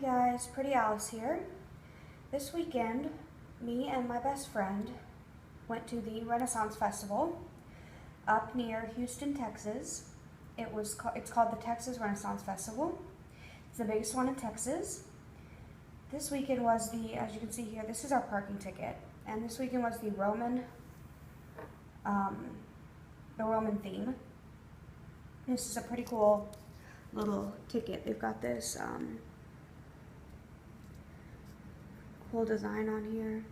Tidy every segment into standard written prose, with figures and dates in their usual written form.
guys, Pretty Alice here. This weekend, me and my best friend went to the Renaissance Festival up near Houston, Texas. It's called the Texas Renaissance Festival. It's the biggest one in Texas. This weekend was as you can see here, this is our parking ticket, and this weekend was the Roman theme. This is a pretty cool little ticket. They've got this cool design on here.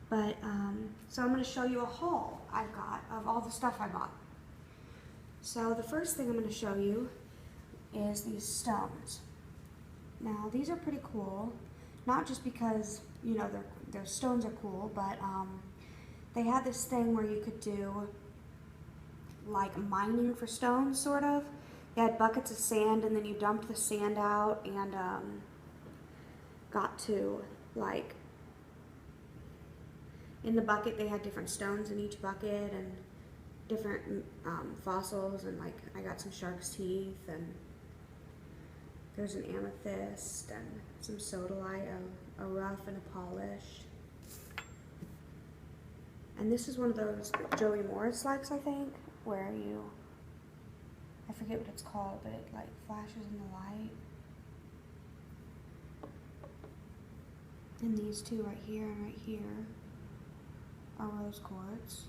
But so I'm going to show you a haul I've got of all the stuff I bought. So the first thing I'm going to show you is these stones. Now these are pretty cool, not just because their stones are cool, but they had this thing where you could do like mining for stones, sort of. They had buckets of sand, and then you dumped the sand out and got to, like, in the bucket they had different stones in each bucket and different fossils, and like I got some shark's teeth, and there's an amethyst and some sodalite, a rough and a polished. And this is one of those Joey Morris likes, I think, where I forget what it's called, but it like flashes in the light. And these two right here and right here are rose quartz.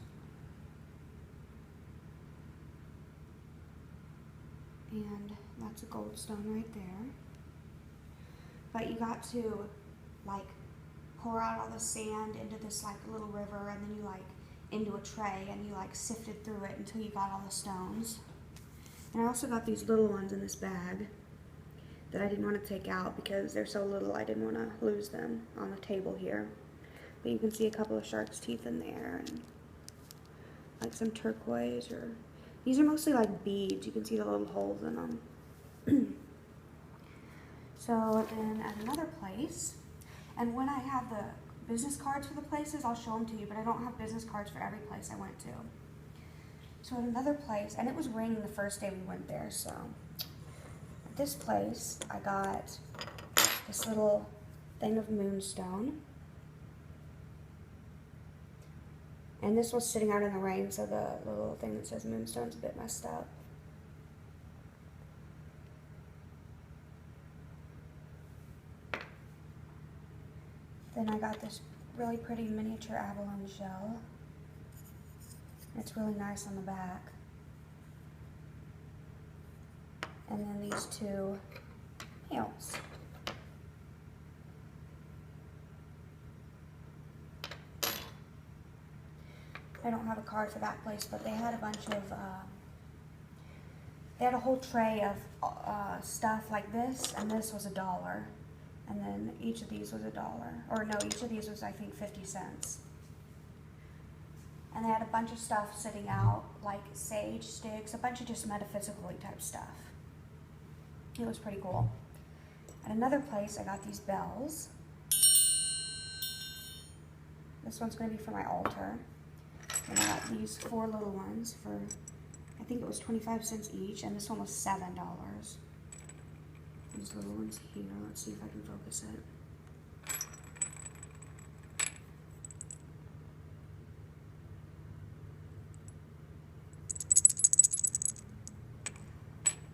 And that's a gold stone right there. But you got to like pour out all the sand into this like little river, and then you like into a tray, and you like sifted through it until you got all the stones. And I also got these little ones in this bag that I didn't want to take out because they're so little I didn't want to lose them on the table here. But you can see a couple of shark's teeth in there, and like some turquoise, or these are mostly like beads. You can see the little holes in them. So then at another place, and when I have the business cards for the places, I'll show them to you, but I don't have business cards for every place I went to. So at another place, and it was raining the first day we went there, so at this place I got this little thing of moonstone. And this was sitting out in the rain, so the little thing that says moonstone's a bit messed up. Then I got this really pretty miniature abalone shell. It's really nice on the back. And then these two nails. I don't have a card for that place, but they had a bunch of, they had a whole tray of stuff like this, and this was $1. And then each of these was $1. Or no, each of these was, I think, 50 cents. And they had a bunch of stuff sitting out, like sage sticks, a bunch of just metaphysically type stuff. It was pretty cool. At another place, I got these bells. This one's going to be for my altar. And I got these 4 little ones for, I think it was 25 cents each, and this one was $7. These little ones here, let's see if I can focus it.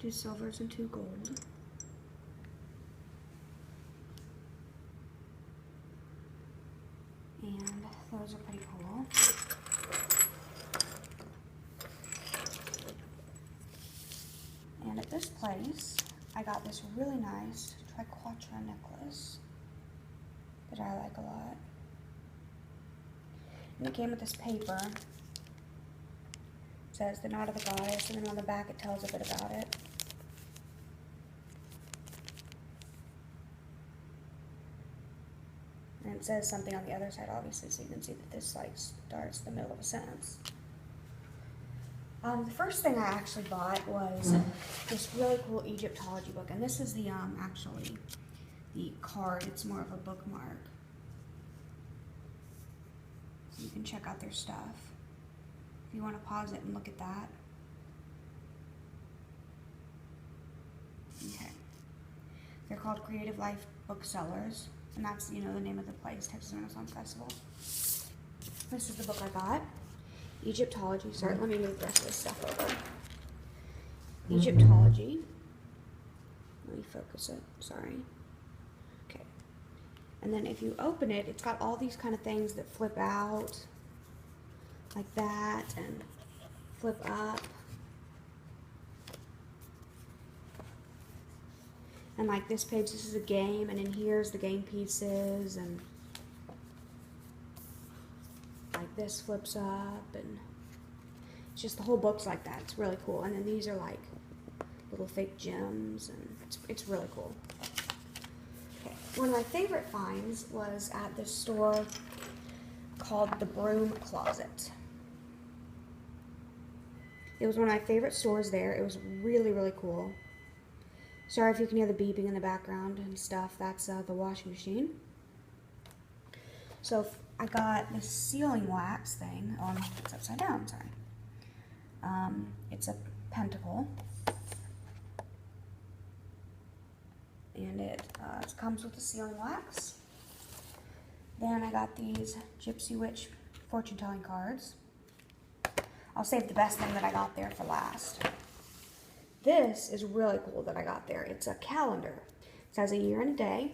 Two silvers and 2 gold. And those are pretty cool. And at this place, I got this really nice triquetra necklace that I like a lot. And it came with this paper. It says the knot of the goddess, and then on the back it tells a bit about it. And it says something on the other side, obviously, so you can see that this like starts the middle of a sentence. The first thing I actually bought was this really cool Egyptology book, and this is the actually the card. It's more of a bookmark, so you can check out their stuff if you want to pause it and look at that. Okay. They're called Creative Life Booksellers, and that's, you know, the name of the place, Texas Renaissance Festival. This is the book I got. Egyptology. Sorry, let me move the rest of this stuff over. Egyptology. Let me focus it. Sorry. Okay. And then if you open it, it's got all these kind of things that flip out like that and flip up. And like this page, this is a game, and in here's the game pieces, and like this flips up, and it's just the whole book's like that. It's really cool. And then these are like little fake gems, and it's really cool. Okay. One of my favorite finds was at this store called the Broom Closet. It was one of my favorite stores there. It was really, really cool. Sorry if you can hear the beeping in the background and stuff. That's the washing machine. So I got this sealing wax thing. Oh, it's upside down, sorry. It's a pentacle. And it comes with the sealing wax. Then I got these Gypsy Witch fortune-telling cards. I'll save the best thing that I got there for last. This is really cool that I got there. It's a calendar. It says a year and a day.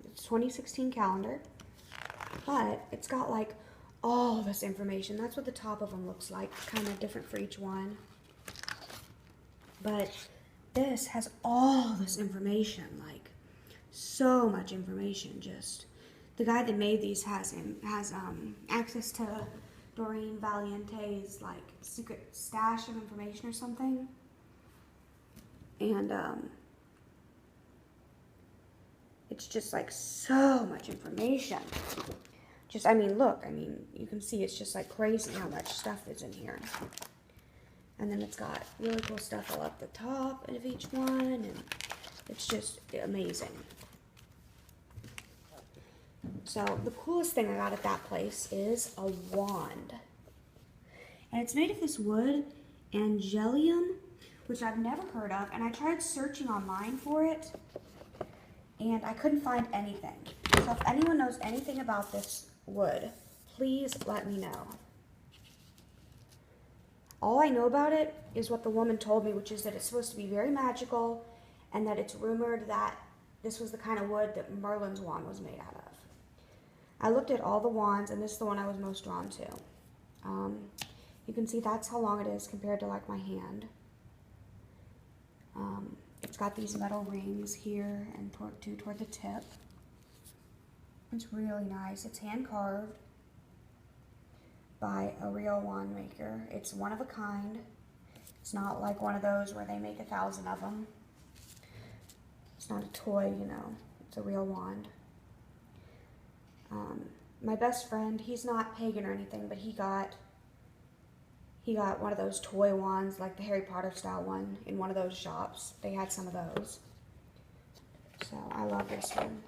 It's 2016 calendar. But it's got like all this information. That's what the top of them looks like. Kind of different for each one. But this has all this information. Like so much information. Just the guy that made these has access to Doreen Valiente's like secret stash of information or something. And it's just like so much information. Just, I mean, look, I mean, you can see it's just like crazy how much stuff is in here. And then it's got really cool stuff all up the top of each one, and it's just amazing. So the coolest thing I got at that place is a wand. And it's made of this wood, angelium, which I've never heard of, and I tried searching online for it, and I couldn't find anything. So if anyone knows anything about this wood, please let me know. All I know about it is what the woman told me, which is that it's supposed to be very magical, and that it's rumored that this was the kind of wood that Merlin's wand was made out of. I looked at all the wands, and this is the one I was most drawn to. You can see that's how long it is compared to like my hand. It's got these metal rings here and toward the tip. It's really nice. It's hand carved by a real wand maker. It's one of a kind. It's not like one of those where they make 1,000 of them. It's not a toy, you know. It's a real wand. My best friend, he's not pagan or anything, but he got one of those toy wands, like the Harry Potter style one, in one of those shops. They had some of those. So I love this one.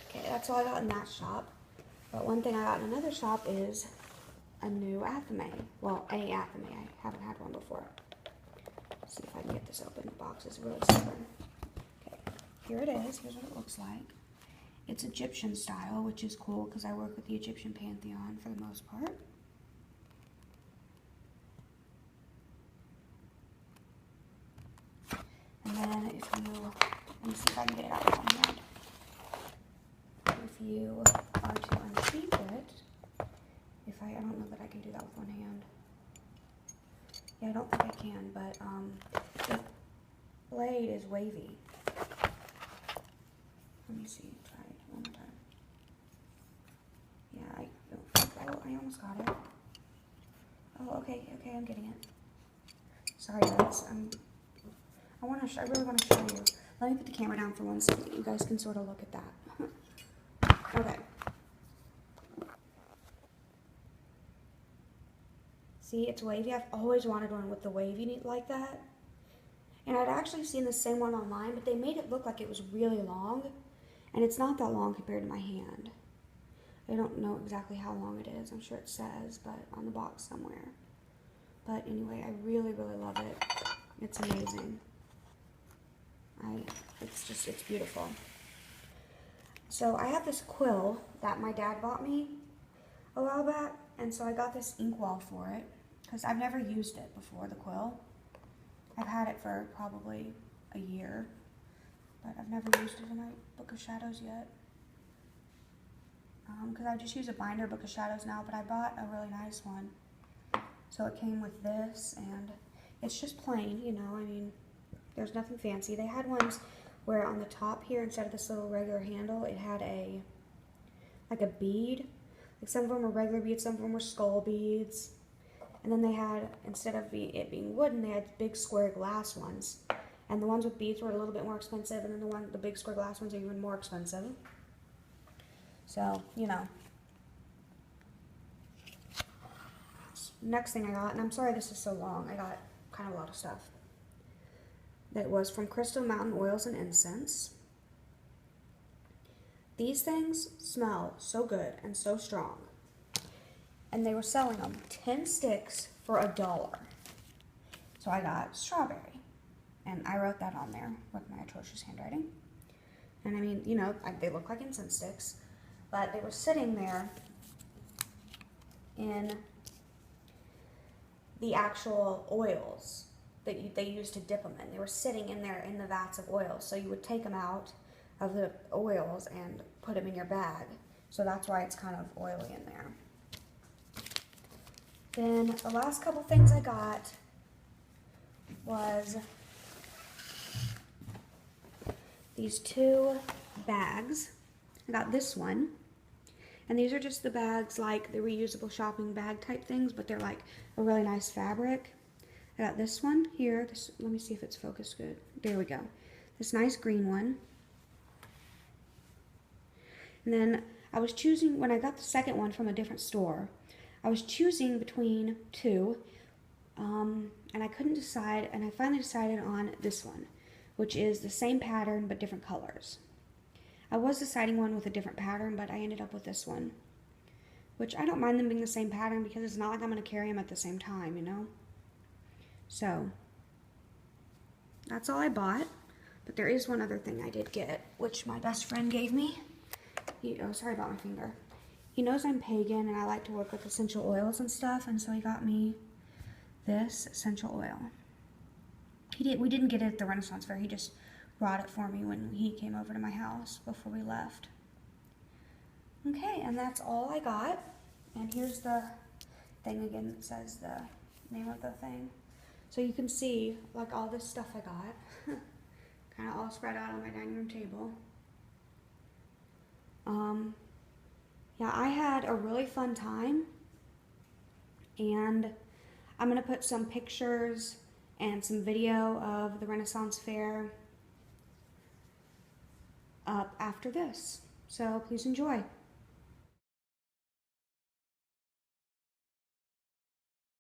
Okay, that's all I got in that shop. But one thing I got in another shop is a new athame. Well, a athame. I haven't had one before. Let's see if I can get this open. The box is really stubborn. Okay, here it is. Here's what it looks like. It's Egyptian style, which is cool because I work with the Egyptian pantheon for the most part. And then if you, let me see if I can get it out with one hand. If you are to unsheath it, I don't know that I can do that with one hand. Yeah, I don't think I can, but the blade is wavy. Let me see, try it one more time. Yeah, I don't think, oh, I almost got it. Oh, okay, I'm getting it. Sorry guys, I really want to show you. Let me put the camera down for 1 second. You guys can sort of look at that. Okay. See, it's wavy. I've always wanted one with the wavy like that. And I'd actually seen the same one online, but they made it look like it was really long. And it's not that long compared to my hand. I don't know exactly how long it is. I'm sure it says, but on the box somewhere. But anyway, I really, really love it. It's amazing. It's beautiful. So I have this quill that my dad bought me a while back, and so I got this inkwell for it because I've never used it before, the quill. I've had it for probably a year, but I've never used it in my Book of Shadows yet. Because I just use a binder Book of Shadows now, but I bought a really nice one. So it came with this, and it's just plain, you know, I mean, there's nothing fancy. They had ones where on the top here, instead of this little regular handle, it had like a bead. Like some of them were regular beads, some of them were skull beads. And then they had, instead of it being wooden, they had big square glass ones. And the ones with beads were a little bit more expensive, and then the big square glass ones are even more expensive. So, you know. Next thing I got, and I'm sorry this is so long, I got kind of a lot of stuff. That was from Crystal Mountain Oils and Incense. These things smell so good and so strong. And they were selling them 10 sticks for $1. So I got strawberry. And I wrote that on there with my atrocious handwriting. And I mean, you know, they look like incense sticks. But they were sitting there in the actual oils that they used to dip them in. They were sitting in there in the vats of oil. So you would take them out of the oils and put them in your bag. So that's why it's kind of oily in there. Then the last couple things I got was these 2 bags. I got this one. And these are just the bags, like the reusable shopping bag type things, but they're like a really nice fabric. I got this one here. Let me see if it's focused good. There we go. This nice green one. And then I was choosing, when I got the second one from a different store, I was choosing between 2, and I couldn't decide, and I finally decided on this one, which is the same pattern but different colors. I was deciding one with a different pattern, but I ended up with this one, which I don't mind them being the same pattern because it's not like I'm going to carry them at the same time, you know? So, that's all I bought, but there is one other thing I did get, which my best friend gave me. Oh, sorry about my finger. He knows I'm pagan and I like to work with essential oils and stuff, and so he got me this essential oil. We didn't get it at the Renaissance Fair, he just brought it for me when he came over to my house before we left. Okay, and that's all I got. And here's the thing again that says the name of the thing. So you can see, like, all this stuff I got. Kind of all spread out on my dining room table. Yeah, I had a really fun time. And I'm going to put some pictures and some video of the Renaissance Fair up after this. So please enjoy.